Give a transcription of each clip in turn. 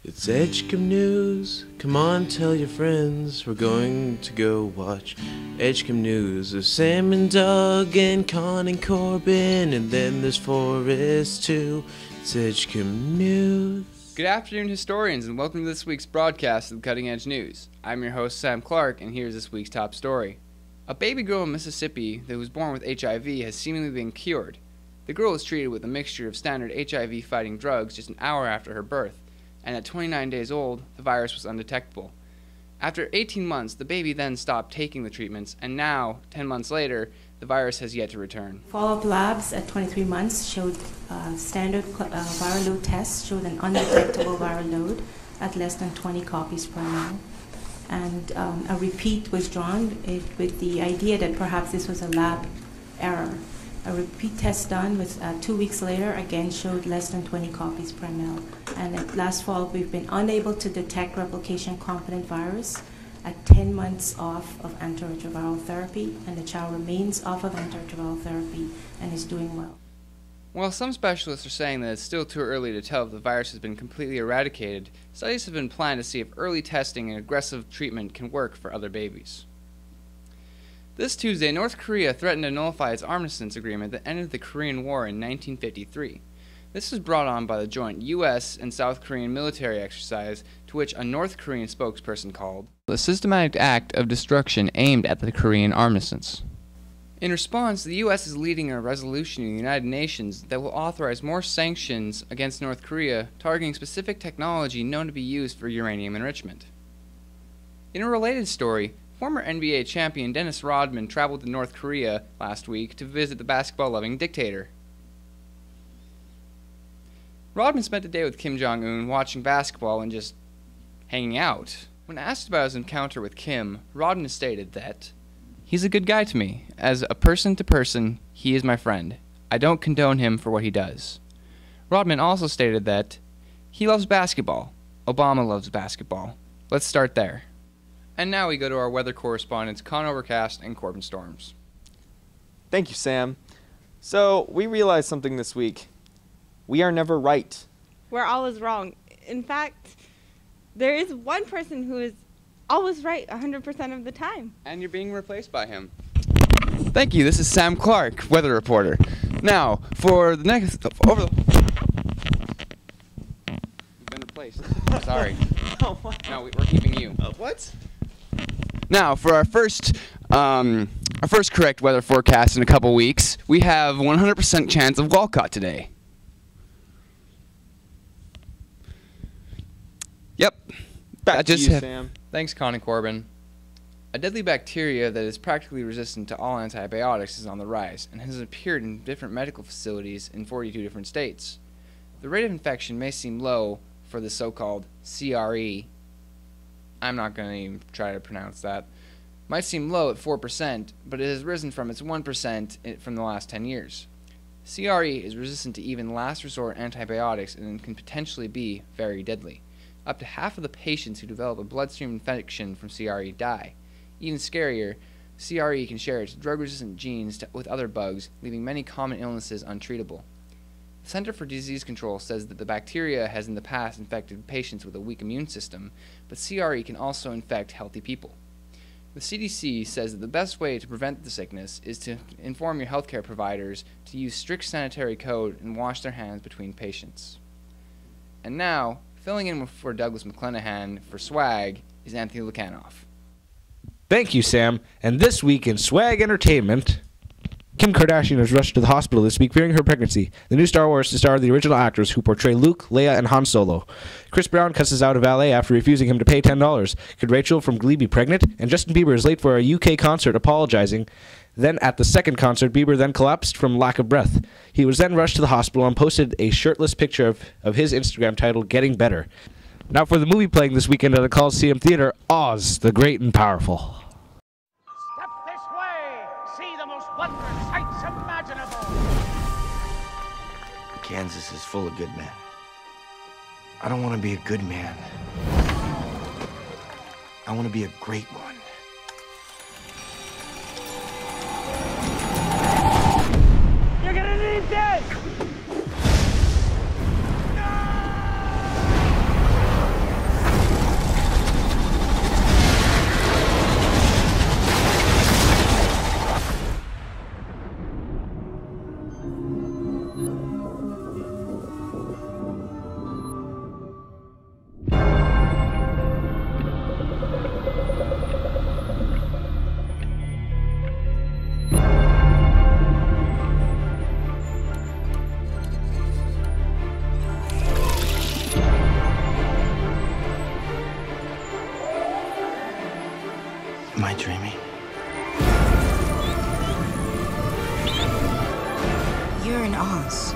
It's Edgecumbe News. Come on, tell your friends. We're going to go watch Edgecumbe News. There's Sam and Doug and Con and Corbin, and then there's Forrest too. It's Edgecumbe News. Good afternoon, historians, and welcome to this week's broadcast of Cutting Edge News. I'm your host, Sam Clark, and here's this week's top story. A baby girl in Mississippi that was born with HIV has seemingly been cured. The girl was treated with a mixture of standard HIV-fighting drugs just an hour after her birth, and at 29 days old, the virus was undetectable. After 18 months, the baby then stopped taking the treatments, and now, 10 months later, the virus has yet to return. Follow-up labs at 23 months showed standard viral load tests showed an undetectable viral load at less than 20 copies per ml. And a repeat was drawn with the idea that perhaps this was a lab error. A repeat test done with 2 weeks later again showed less than 20 copies per ml. And at last fall, we've been unable to detect replication-competent virus at 10 months off of antiretroviral therapy, and the child remains off of antiretroviral therapy and is doing well. While some specialists are saying that it's still too early to tell if the virus has been completely eradicated, studies have been planned to see if early testing and aggressive treatment can work for other babies. This Tuesday, North Korea threatened to nullify its armistice agreement that ended the Korean War in 1953. This was brought on by the joint U.S. and South Korean military exercise, to which a North Korean spokesperson called a systematic act of destruction aimed at the Korean armistice. In response, the U.S. is leading a resolution in the United Nations that will authorize more sanctions against North Korea, targeting specific technology known to be used for uranium enrichment. In a related story, former NBA champion Dennis Rodman traveled to North Korea last week to visit the basketball-loving dictator. Rodman spent the day with Kim Jong-un watching basketball and just hanging out. When asked about his encounter with Kim, Rodman stated that, "He's a good guy to me. As a person to person, he is my friend. I don't condone him for what he does." Rodman also stated that, "He loves basketball. Obama loves basketball. Let's start there." And now we go to our weather correspondents, Con Overcast and Corbin Storms. Thank you, Sam. So, we realized something this week. We are never right. We're always wrong. In fact, there is one person who is always right 100% of the time. And you're being replaced by him. Thank you. This is Sam Clark, weather reporter. Now, for the next... You've been replaced. Sorry. Oh, what? No, we're keeping you. What? Now, for our first correct weather forecast in a couple weeks, we have 100% chance of Walcott today. Yep. Back to you, Sam. Thanks, Con and Corbin. A deadly bacteria that is practically resistant to all antibiotics is on the rise and has appeared in different medical facilities in 42 different states. The rate of infection may seem low for the so-called CRE. I'm not going to even try to pronounce that. Might seem low at 4%, but it has risen from its 1% from the last 10 years. CRE is resistant to even last resort antibiotics and can potentially be very deadly. Up to half of the patients who develop a bloodstream infection from CRE die. Even scarier, CRE can share its drug-resistant genes with other bugs, leaving many common illnesses untreatable. The Center for Disease Control says that the bacteria has in the past infected patients with a weak immune system, but CRE can also infect healthy people. The CDC says that the best way to prevent the sickness is to inform your healthcare providers to use strict sanitary code and wash their hands between patients. And now, filling in for Douglas McClenahan for Swag is Anthony Lukanoff. Thank you, Sam. And this week in Swag Entertainment, Kim Kardashian was rushed to the hospital this week fearing her pregnancy. The new Star Wars to star the original actors who portray Luke, Leia, and Han Solo. Chris Brown cusses out a valet after refusing him to pay $10. Could Rachel from Glee be pregnant? And Justin Bieber is late for a UK concert apologizing. Then at the second concert, Bieber then collapsed from lack of breath. He was then rushed to the hospital and posted a shirtless picture of his Instagram titled Getting Better. Now for the movie playing this weekend at the Coliseum Theater, Oz, the Great and Powerful. Step this way, see the most wondrous sights imaginable. Kansas is full of good men. I don't want to be a good man. I want to be a great one. You're gonna need this! No! dreaming? You're in Oz.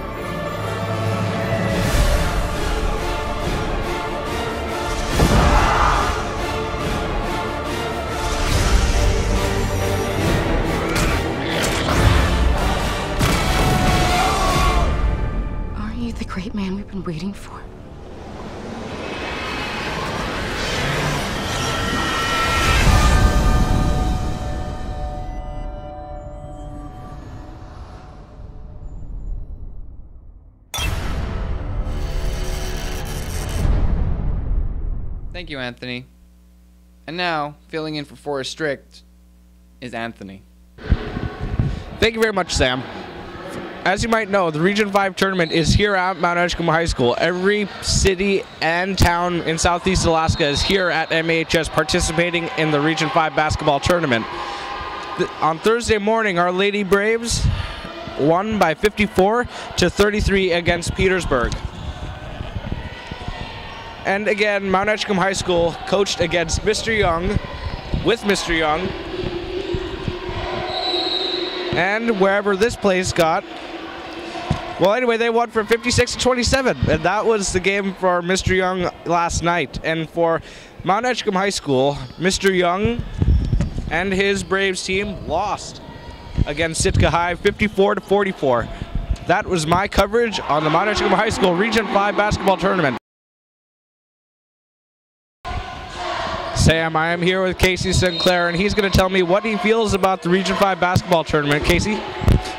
Are you the great man we've been waiting for? Thank you, Anthony. And now, filling in for Forrest Strict is Anthony. Thank you very much, Sam. As you might know, the Region 5 tournament is here at Mount Edgecumbe High School. Every city and town in Southeast Alaska is here at MAHS participating in the Region 5 basketball tournament. On Thursday morning, our Lady Braves won by 54-33 against Petersburg. And again, Mount Edgecumbe High School coached against Mr. Young, with Mr. Young. And wherever this place got, well, anyway, they won for 56-27. And that was the game for Mr. Young last night. And for Mount Edgecumbe High School, Mr. Young and his Braves team lost against Sitka High 54-44. That was my coverage on the Mount Edgecumbe High School Region 5 basketball tournament. Sam, I am here with Casey Sinclair, and he's going to tell me what he feels about the Region 5 basketball tournament. Casey?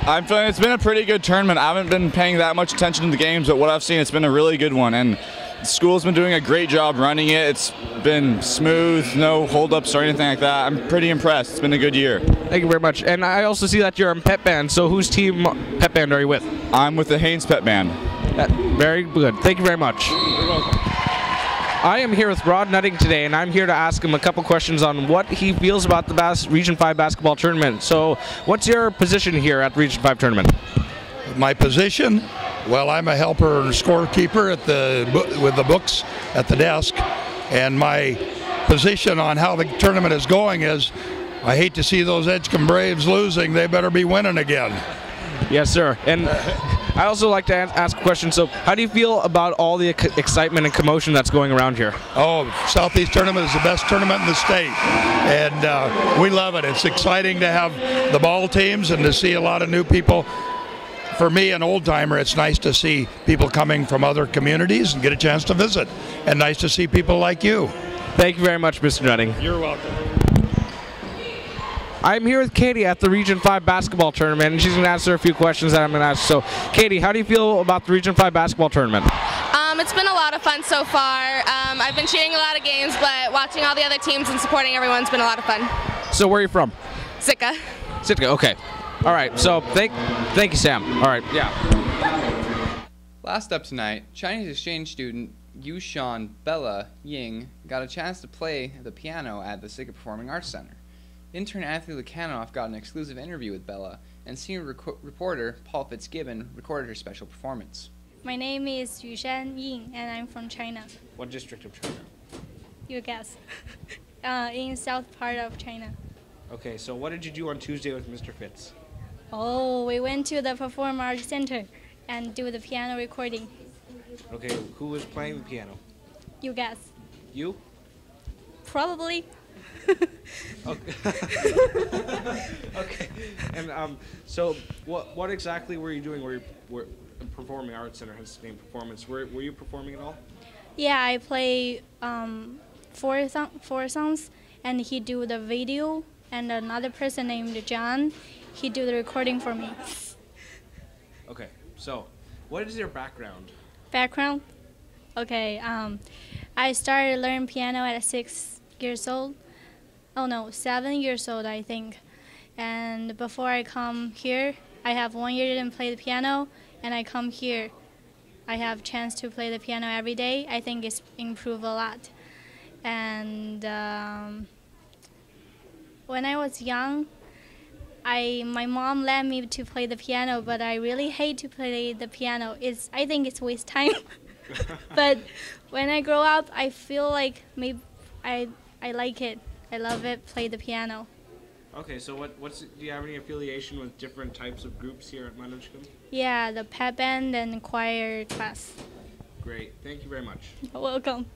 I'm feeling it's been a pretty good tournament. I haven't been paying that much attention to the games, but what I've seen, it's been a really good one. And the school's been doing a great job running it. It's been smooth, no holdups or anything like that. I'm pretty impressed. It's been a good year. Thank you very much. And I also see that you're in pep band. So whose team pep band are you with? I'm with the Haynes Pep Band. Very good. Thank you very much. You're welcome. I am here with Rod Nutting today, and I'm here to ask him a couple questions on what he feels about the Region 5 basketball tournament. So what's your position here at the Region 5 tournament? My position? Well, I'm a helper and scorekeeper with the books at the desk. And my position on how the tournament is going is, I hate to see those Edgecumbe Braves losing. They better be winning again. Yes, sir. And I also like to ask a question. So how do you feel about all the excitement and commotion that's going around here? Oh, Southeast Tournament is the best tournament in the state. And we love it. It's exciting to have the ball teams and to see a lot of new people. For me, an old-timer, it's nice to see people coming from other communities and get a chance to visit. And nice to see people like you. Thank you very much, Mr. Nutting. You're welcome. I'm here with Katie at the Region 5 basketball tournament, and she's going to answer a few questions that I'm going to ask. So, Katie, how do you feel about the Region 5 basketball tournament? It's been a lot of fun so far. I've been cheating a lot of games, but watching all the other teams and supporting everyone's been a lot of fun. So, where are you from? Sitka. Sitka, okay. All right, so thank you, Sam. All right, yeah. Last up tonight, Chinese exchange student Yushan Bella Ying got a chance to play the piano at the Sitka Performing Arts Center. Intern Anthony Lukanoff got an exclusive interview with Bella, and senior reporter Paul Fitzgibbon recorded her special performance. My name is Yushan Ying, and I'm from China. What district of China? You guess. In south part of China. Okay, so what did you do on Tuesday with Mr. Fitz? Oh, we went to the Performing Arts Center and do the piano recording. Okay, who was playing the piano? You guess. You? Probably. Okay. Okay. And so what exactly were you doing? Were Performing Arts Center has named performance. Were you performing at all? Yeah, I play four songs, and he do the video, and another person named John, he do the recording for me. Okay. So, what is your background? Background? Okay. I started learning piano at 6 years old. Oh no, 7 years old, I think. And before I come here, I have 1 year didn't play the piano, and I come here. I have chance to play the piano every day. I think it's improved a lot. And when I was young, my mom let me to play the piano, but I really hate to play the piano. I think it's waste time. But when I grow up, I feel like maybe I like it. I love it, play the piano. Okay, so do you have any affiliation with different types of groups here at Mount Edgecumbe? Yeah, the pep band and choir class. Great, thank you very much. You're welcome.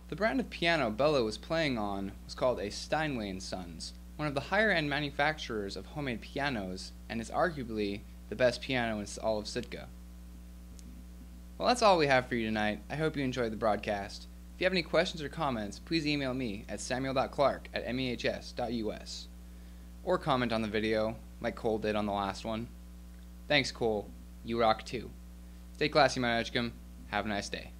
The brand of piano Bella was playing on was called a Steinway & Sons, one of the higher-end manufacturers of homemade pianos, and is arguably the best piano in all of Sitka. Well, that's all we have for you tonight. I hope you enjoyed the broadcast. If you have any questions or comments, please email me at samuel.clark@mehs.us, or comment on the video, like Cole did on the last one. Thanks, Cole. You rock too. Stay classy, Mount Edgecumbe. Have a nice day.